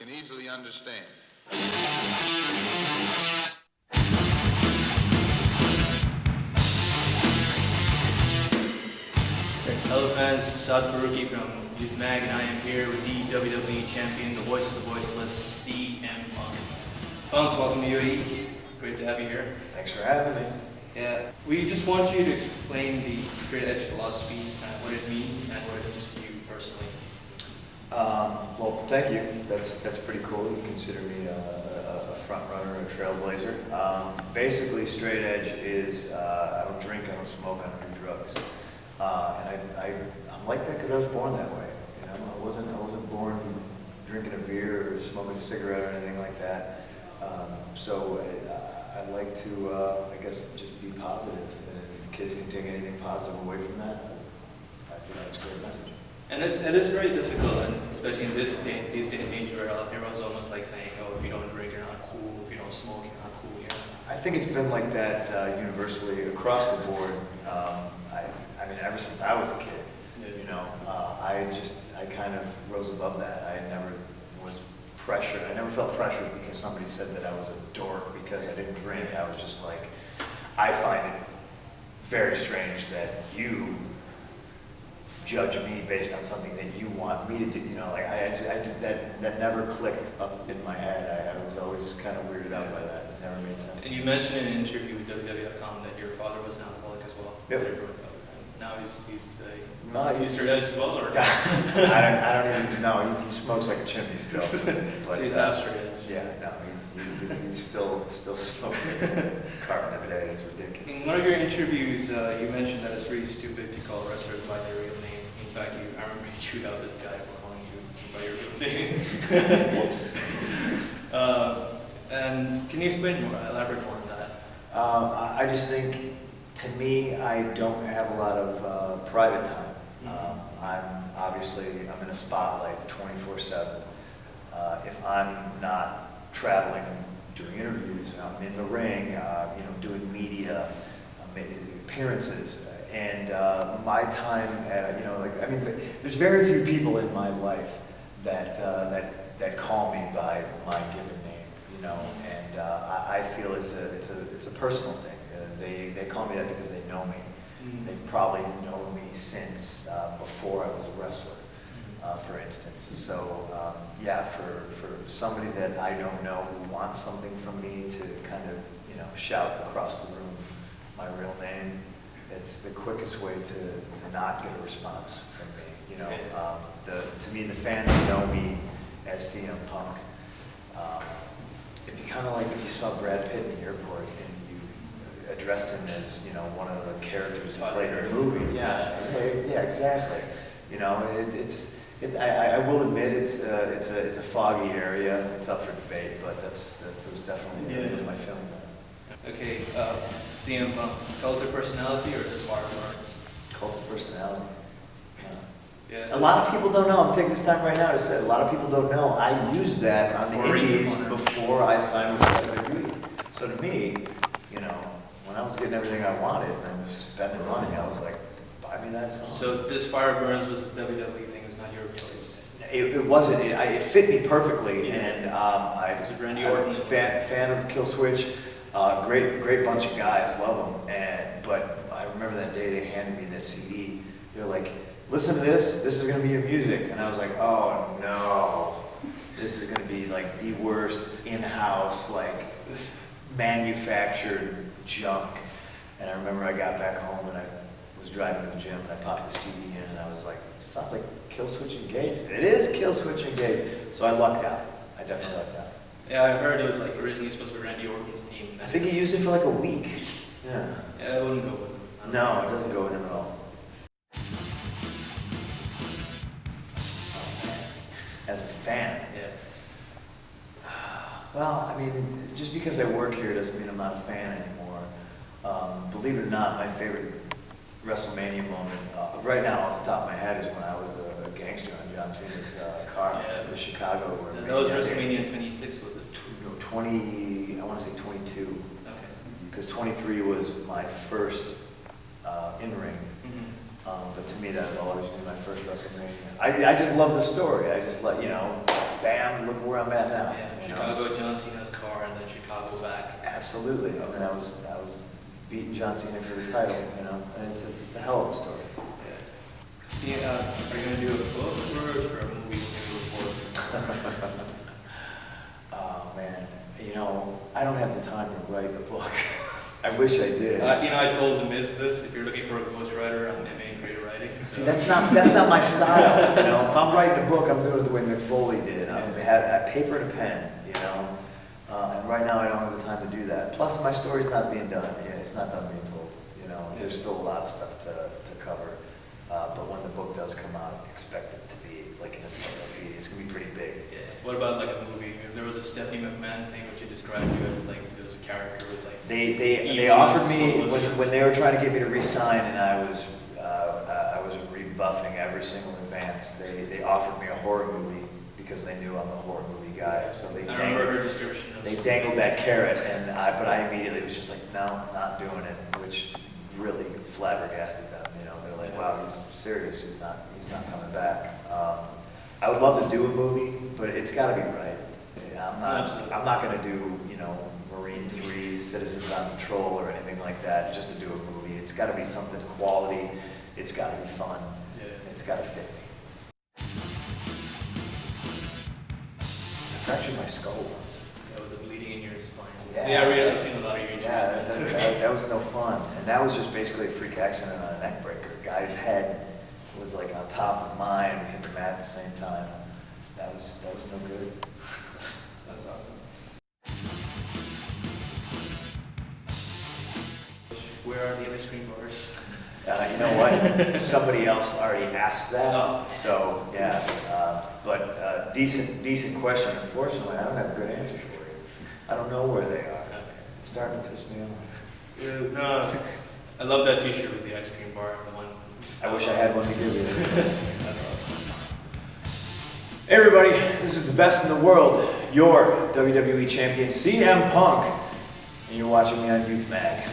can easily understand. Hello fans, Saad Faruqi from UthMag, and I am here with the WWE champion, the voice of the voiceless, CM Punk. Punk, welcome to UAE. Great to have you here. Thanks for having me. Yeah, we just want you to explain the straight edge philosophy, what it means, and what it means to you personally. Well, thank you. That's pretty cool. You consider me a front runner, a trailblazer. Basically, straight edge is I don't drink, I don't smoke, I don't do drugs. And I'm like that because I was born that way. You know, I wasn't born drinking a beer or smoking a cigarette or anything like that. So I like to, I guess, just be positive. And if kids can take anything positive away from that, I think that's a great message. And it is very difficult, and especially in these day and age where everyone's almost like saying, oh, if you don't drink, you're not cool. If you don't smoke, you're not cool. You know? I think it's been like that universally across the board. I mean, ever since I was a kid, you know, I kind of rose above that. I never was pressured. I never felt pressured because somebody said that I was a dork because I didn't drink. I was just like, I find it very strange that you judge me based on something that you want me to do. You know, like that never clicked up in my head. I was always kind of weirded out by that. It never made sense. And you mentioned in an interview with WWE.com that your father was an alcoholic as well. Yep. Now he's straight edge as well, or? I don't even know. He smokes like a chimney still. But, So he's half straight edge. Yeah, no, he still smokes like a carton every day. It's ridiculous. In one of your interviews, you mentioned that it's really stupid to call wrestlers by their real name. In fact, I remember you chewed out this guy for calling you by your real name. Whoops. And can you elaborate more on that? I just think, to me, I don't have a lot of private time. I'm in a spotlight 24/7. If I'm not traveling and doing interviews, I'm in the ring, doing media, appearances, and my time there's very few people in my life that call me by my given name, you know, and I feel it's a personal thing. They call me that because they know me. They've probably known me since before I was a wrestler, for instance. So for somebody that I don't know who wants something from me to kind of shout across the room my real name, it's the quickest way to not get a response from me. You know, to me the fans know me as CM Punk. It'd be kind of like if you saw Brad Pitt in the airport and you addressed him as, one of the characters who played in a movie. Yeah, exactly. You know, I will admit it's a foggy area. It's up for debate, but those definitely those are my feelings on it. Okay, CM Punk, cult of personality or just fire burns? Cult of personality. Yeah. A lot of people don't know. I'm taking this time right now to say a lot of people don't know. I used that on the Indies before I signed with WWE. So to me, when I was getting everything I wanted and I was spending money, I was like, buy me that song. So this Fire Burns was the WWE thing, was not your choice? It wasn't. It fit me perfectly, and I was a fan of Kill Switch. Great bunch of guys, love them. But I remember that day they handed me that CD. They're like, listen to this. This is going to be your music. And I was like, oh no, this is going to be like the worst in-house, like manufactured junk. And I remember I got back home and I was driving to the gym and I popped the CD in and I was like, it sounds like Kill Switch Engage. It is Kill Switch Engage. So I lucked out. I definitely lucked out. Yeah, I heard it was like originally supposed to be Randy Orton's team. I think he used it for like a week. Yeah. Yeah, it wouldn't go with him. No, it doesn't go with him at all. As a fan. Yeah. Well, I mean, just because I work here doesn't mean I'm not a fan anymore. Believe it or not, my favorite WrestleMania moment, right now off the top of my head, is when I was a gangster on John Cena's car at the Chicago. And that was WrestleMania 26, was it? 20, I want to say 22. Okay. Because 23 was my first in-ring. But to me, that will always be my first WrestleMania. I just love the story. I just let, bam, look where where I'm at now. Yeah, you know? Chicago, John Cena's car, and then Chicago back. Absolutely. And then I was beating John Cena for the title, you know, and it's a hell of a story. Yeah. See, are you going to do a book first or a movie before? Oh man, you know, I don't have the time to write a book. I wish I did. You know, I told The Miz this. If you're looking for a ghostwriter, I'm MA in creative writing. So. See, that's not my style. You know, if I'm writing a book, I'm doing it the way McFoley did. I have paper and a pen. You know, and right now I don't have the time to do that. Plus, my story's not being done. Yeah, it's not done being told. You know, there's still a lot of stuff to cover. But when the book does come out, expect it to be like an encyclopedia. It's gonna be pretty big. Yeah. What about like a movie? There was a Stephanie McMahon thing, which you described you as like there was a character with like. They offered me when they were trying to get me to re-sign, and I was rebuffing every single advance. They offered me a horror movie because they knew I'm a horror movie guy. So I remember her description. They dangled that carrot, but I immediately was just like, no, not doing it, which really flabbergasted them. You know, they're like, wow, he's serious. He's not coming back. I would love to do a movie, but it's got to be right. I'm not going to do, you know, Marine 3, Citizens on Patrol, or anything like that just to do a movie. It's got to be something quality. It's got to be fun. Yeah. It's got to fit me. I fractured my skull once. Yeah, with the bleeding in your spine. Yeah, I've seen a lot of your Yeah, that was no fun. And that was just basically a freak accident on a neck breaker. Guy's head was like on top of mine, we hit the mat at the same time. That was no good. That's awesome. Where are the ice cream bars? You know what? Somebody else already asked that. Oh. So yeah, but decent question. Unfortunately, I don't have a good answer for you. I don't know where they are. Okay. It's starting to piss me off. Yeah, no. I love that T-shirt with the ice cream bar. The one. I wish I had one to give you. That's awesome. Hey everybody, this is the best in the world, your WWE champion CM Punk, and you're watching me on UthMag.